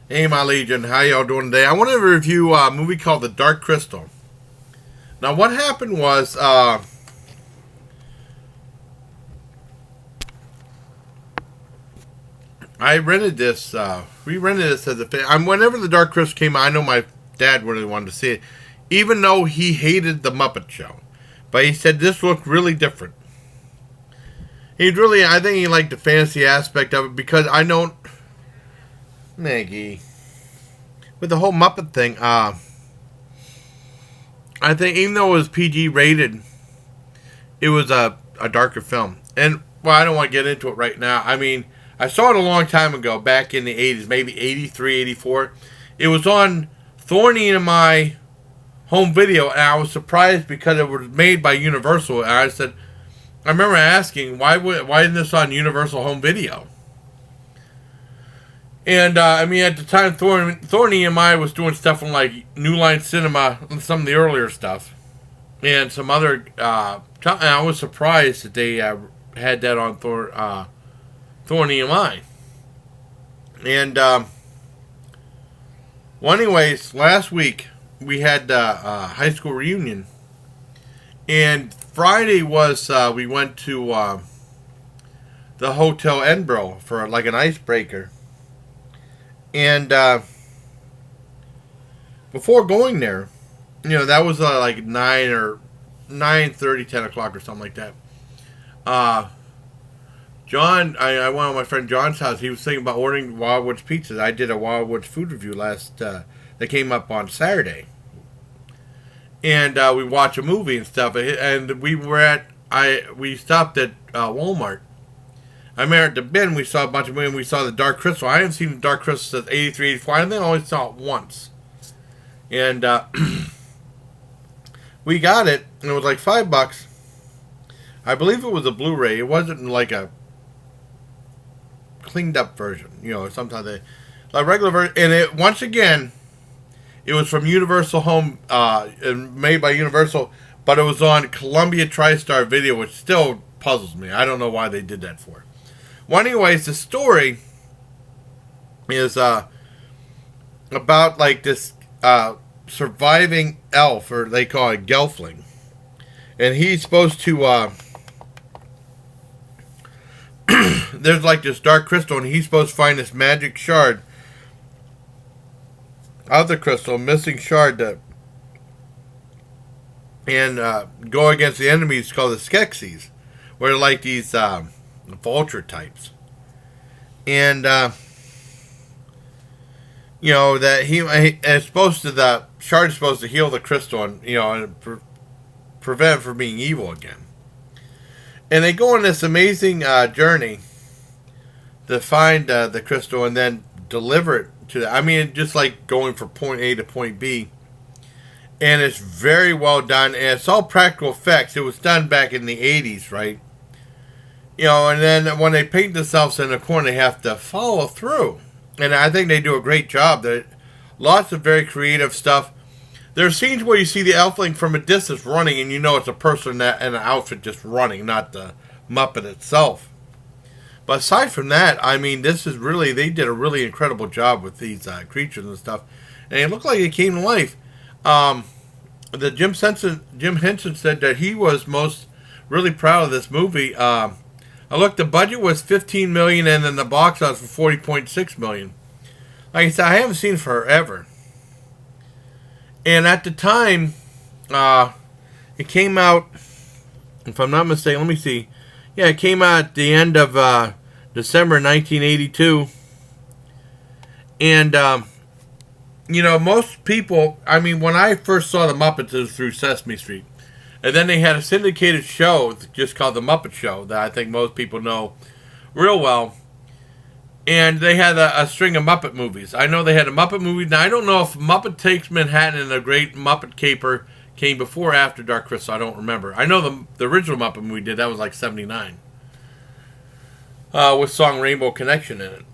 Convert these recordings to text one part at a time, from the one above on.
Hey, my Legion, how y'all doing today? I want to review a movie called The Dark Crystal. Now, what happened was, I rented this, we rented this as a fan. Whenever The Dark Crystal came out, I know my dad really wanted to see it, even though he hated The Muppet Show. But he said this looked really different. I think he liked the fantasy aspect of it because I know, Maggie, with the whole Muppet thing, I think even though it was PG rated, it was a darker film. And, well, I don't want to get into it right now. I mean, I saw it a long time ago, back in the 80s, maybe 83, 84. It was on Thorny and my home video, and I was surprised because it was made by Universal. And I remember asking, why isn't this on Universal home video? And, I mean, at the time, Thorny and I was doing stuff on, like, New Line Cinema and some of the earlier stuff. And some other, and I was surprised that they had that on Thorny and I. And, well, anyways, last week, we had a high school reunion. And Friday was, we went to the Hotel Edinburgh for, like, an icebreaker. And before going there, that was like 9 or 9:30, 10 o'clock or something like that. John, I went to my friend John's house. He was thinking about ordering Wildwood's pizzas. I did a Wildwood's food review that came up on Saturday. And we watched a movie and stuff. And we stopped at Walmart. I remember at the bin we saw a bunch of movies and we saw The Dark Crystal. I hadn't seen The Dark Crystal since 83, 84. I think I only saw it once. And we got it, and it was like $5. I believe it was a Blu-ray. It wasn't like a cleaned up version. Sometimes a regular version. And once again, it was from Universal Home, and made by Universal, but it was on Columbia TriStar Video, which still puzzles me. I don't know why they did that for. Well, anyways, the story is about like this surviving elf, or they call it Gelfling, and he's supposed to. There's like this dark crystal, and he's supposed to find this magic shard of the crystal, missing shard, and go against the enemies called the Skeksis, where they're like these vulture types. And that it's supposed to, the shard is supposed to heal the crystal and prevent it from being evil again. And they go on this amazing journey to find the crystal and then deliver it just like going from point A to point B. And it's very well done, and it's all practical effects. It was done back in the 80s, right? And then when they paint themselves in the corner, they have to follow through. And I think they do a great job. There lots of very creative stuff. There are scenes where you see the elfling from a distance running, and it's a person in an outfit just running, not the Muppet itself. But aside from that, they did a really incredible job with these creatures and stuff. And it looked like it came to life. The Jim Henson said that he was most really proud of this movie. The budget was $15 million, and then the box office was $40.6 million. Like I said, I haven't seen it forever. And at the time, it came out, if I'm not mistaken, let me see. Yeah, it came out at the end of December 1982. And, most people, when I first saw the Muppets, it was through Sesame Street. And then they had a syndicated show just called The Muppet Show that I think most people know real well. And they had a string of Muppet movies. I know they had a Muppet movie. Now, I don't know if Muppet Takes Manhattan and The Great Muppet Caper came before or after Dark Crystal. I don't remember. I know the original Muppet movie did. That was like 79. With song Rainbow Connection in it.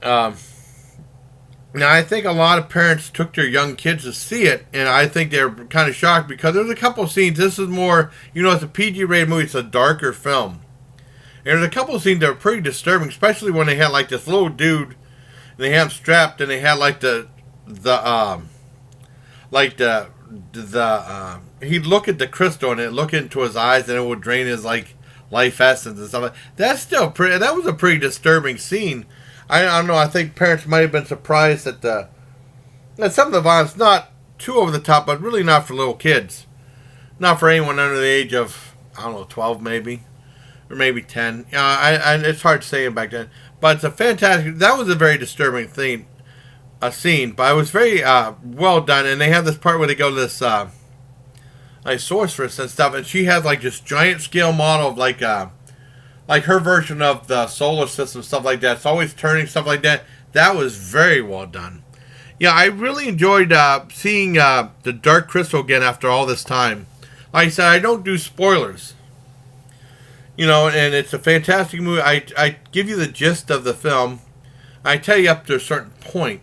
Now, I think a lot of parents took their young kids to see it, and I think they're kind of shocked because there's a couple of scenes. This is more, it's a PG-rated movie. It's a darker film. And there's a couple of scenes that are pretty disturbing, especially when they had, like, this little dude, and they had him strapped, and they had, like, the the like he'd look at the crystal and it look into his eyes and it would drain his like life essence and stuff. That's still pretty. That was a pretty disturbing scene. I don't know. I think parents might have been surprised that some of the violence not too over the top, but really not for little kids, not for anyone under the age of, I don't know, 12 maybe, or maybe 10. It's hard to say back then, but it's a fantastic. That was a very disturbing thing. A scene, but it was very well done. And they have this part where they go to this like sorceress and stuff, and she has like this giant scale model of like her version of the solar system, stuff like that. It's always turning, stuff like that. That was very well done. Yeah, I really enjoyed seeing the Dark Crystal again after all this time. Like I said, I don't do spoilers, and it's a fantastic movie. I give you the gist of the film. I tell you up to a certain point.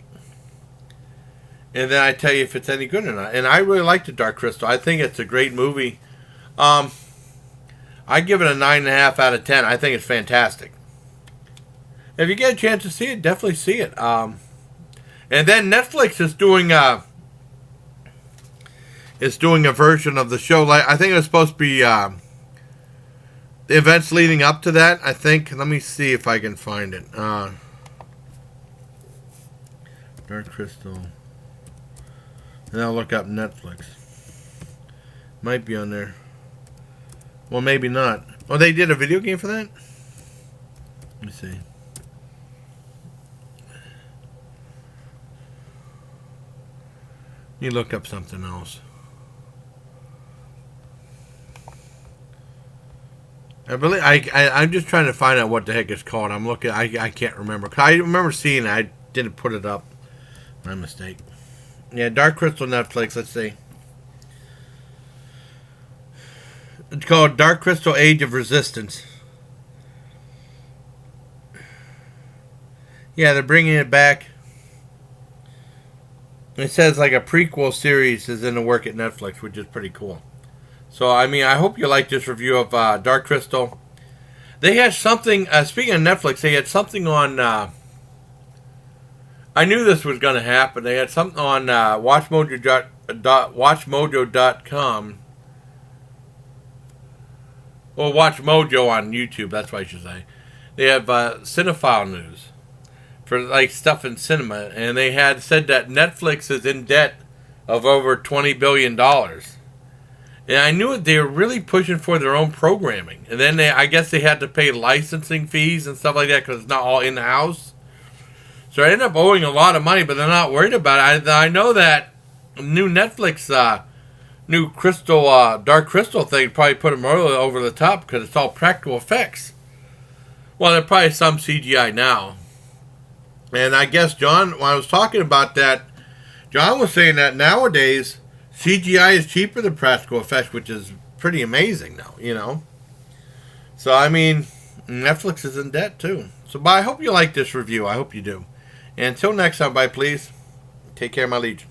And then I tell you if it's any good or not. And I really like The Dark Crystal. I think it's a great movie. I give it a 9.5 out of 10. I think it's fantastic. If you get a chance to see it, definitely see it. And then Netflix is doing a version of the show. Like I think it was supposed to be the events leading up to that. I think. Let me see if I can find it. Dark Crystal. And I'll look up Netflix. Might be on there. Well, maybe not. Oh, they did a video game for that? Let me see. You look up something else. I'm just trying to find out what the heck it's called. I'm looking. I can't remember. I remember seeing it. I didn't put it up. My mistake. Yeah, Dark Crystal Netflix, let's see. It's called Dark Crystal Age of Resistance. Yeah, they're bringing it back. It says like a prequel series is in the work at Netflix, which is pretty cool. So, I mean, I hope you like this review of Dark Crystal. They had something, speaking of Netflix, they had something on... I knew this was going to happen. They had something on WatchMojo.com. Well, Watch Mojo on YouTube, that's what I should say. They have cinephile news for like stuff in cinema. And they had said that Netflix is in debt of over $20 billion. And I knew it, they were really pushing for their own programming. And then I guess they had to pay licensing fees and stuff like that because it's not all in-house. So I ended up owing a lot of money, but they're not worried about it. I know that new Netflix, new Crystal, Dark Crystal thing probably put them really over the top because it's all practical effects. Well, there's probably some CGI now. And I guess, John, when I was talking about that, John was saying that nowadays CGI is cheaper than practical effects, which is pretty amazing now, So, I mean, Netflix is in debt too. So, but I hope you like this review. I hope you do. And until next time, bye, please. Take care, my liege.